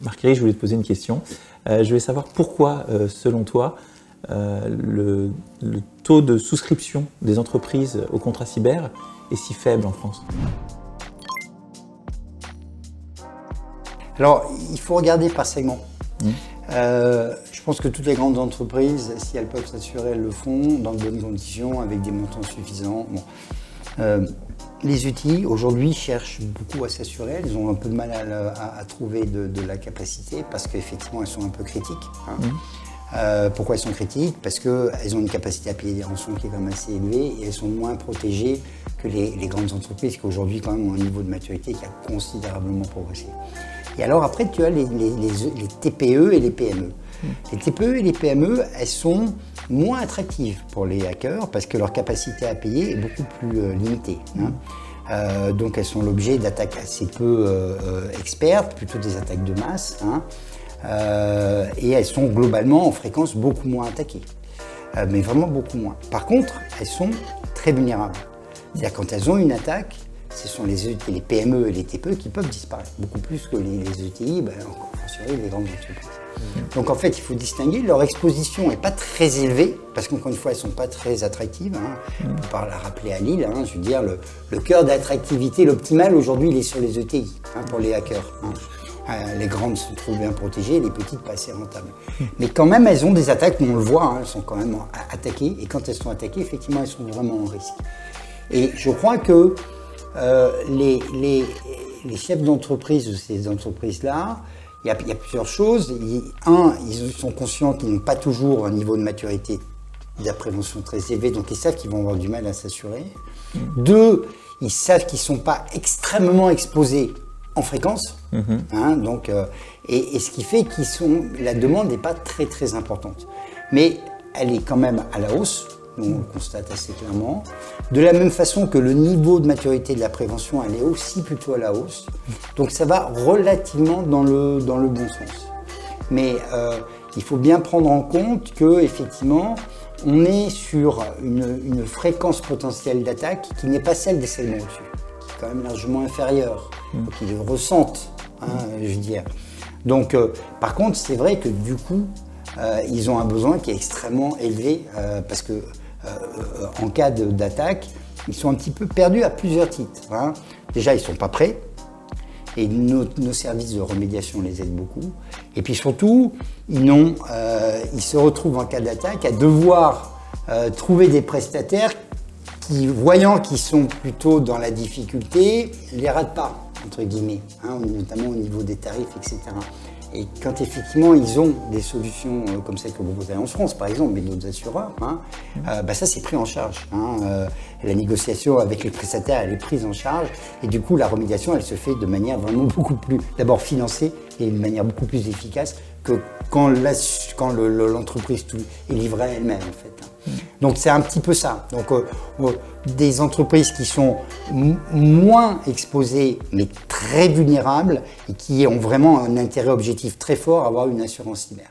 Marc-Éric, je voulais te poser une question. Je voulais savoir pourquoi, selon toi, le taux de souscription des entreprises au contrat cyber est si faible en France. Alors, il faut regarder par segment. Je pense que toutes les grandes entreprises, si elles peuvent s'assurer, elles le font dans de bonnes conditions, avec des montants suffisants. Bon. Les outils, aujourd'hui, cherchent beaucoup à s'assurer. Elles ont un peu de mal à trouver de la capacité parce qu'effectivement, elles sont un peu critiques. Pourquoi elles sont critiques? Parce qu'elles ont une capacité à payer des rançons qui est quand même assez élevée et elles sont moins protégées que les grandes entreprises qui aujourd'hui quand même ont un niveau de maturité qui a considérablement progressé. Et alors après, tu as les TPE et les PME. Les TPE et les PME, elles sont moins attractives pour les hackers parce que leur capacité à payer est beaucoup plus limitée. Donc elles sont l'objet d'attaques assez peu expertes, plutôt des attaques de masse. Et elles sont globalement en fréquence beaucoup moins attaquées. Mais vraiment beaucoup moins. Par contre, elles sont très vulnérables. C'est-à-dire quand elles ont une attaque, ce sont les PME et les TPE qui peuvent disparaître, beaucoup plus que les ETI, encore les grandes entreprises. Donc en fait, il faut distinguer, leur exposition n'est pas très élevée, parce qu'encore une fois, elles ne sont pas très attractives. On peut pas la rappeler à Lille, je veux dire, le cœur d'attractivité, l'optimal aujourd'hui, il est sur les ETI, pour les hackers. Les grandes se trouvent bien protégées, les petites pas assez rentables. Mais quand même, elles ont des attaques, on le voit, elles sont quand même attaquées, et quand elles sont attaquées, effectivement, elles sont vraiment en risque. Et je crois que les chefs d'entreprise de ces entreprises-là, il y a plusieurs choses. Un, ils sont conscients qu'ils n'ont pas toujours un niveau de maturité de la prévention très élevé, donc ils savent qu'ils vont avoir du mal à s'assurer. Deux, ils savent qu'ils ne sont pas extrêmement exposés en fréquence, et ce qui fait la demande n'est pas très importante. Mais elle est quand même à la hausse. On le constate assez clairement. De la même façon que le niveau de maturité de la prévention, elle est aussi plutôt à la hausse. Donc ça va relativement dans le bon sens. Mais il faut bien prendre en compte qu'effectivement, on est sur une fréquence potentielle d'attaque qui n'est pas celle des segments au-dessus, qui est quand même largement inférieure. Donc ils le ressentent, je veux dire. Donc par contre, c'est vrai que du coup, ils ont un besoin qui est extrêmement élevé parce que en cas d'attaque, ils sont un petit peu perdus à plusieurs titres. Déjà, ils ne sont pas prêts et nos services de remédiation les aident beaucoup. Et puis surtout, ils se retrouvent en cas d'attaque à devoir trouver des prestataires qui, voyant qu'ils sont plutôt dans la difficulté, les ratent pas, entre guillemets, notamment au niveau des tarifs, etc. Et quand effectivement ils ont des solutions comme celles que vous proposez en France, par exemple, mais d'autres assureurs, ça c'est pris en charge. La négociation avec les prestataires, elle est prise en charge, et du coup la remédiation, elle se fait de manière vraiment beaucoup plus, d'abord financée, et de manière beaucoup plus efficace que quand l'entreprise est livrée à elle-même, en fait. Donc c'est un petit peu ça. Donc des entreprises qui sont moins exposées, mais très vulnérables, et qui ont vraiment un intérêt objectif très fort à avoir une assurance cyber.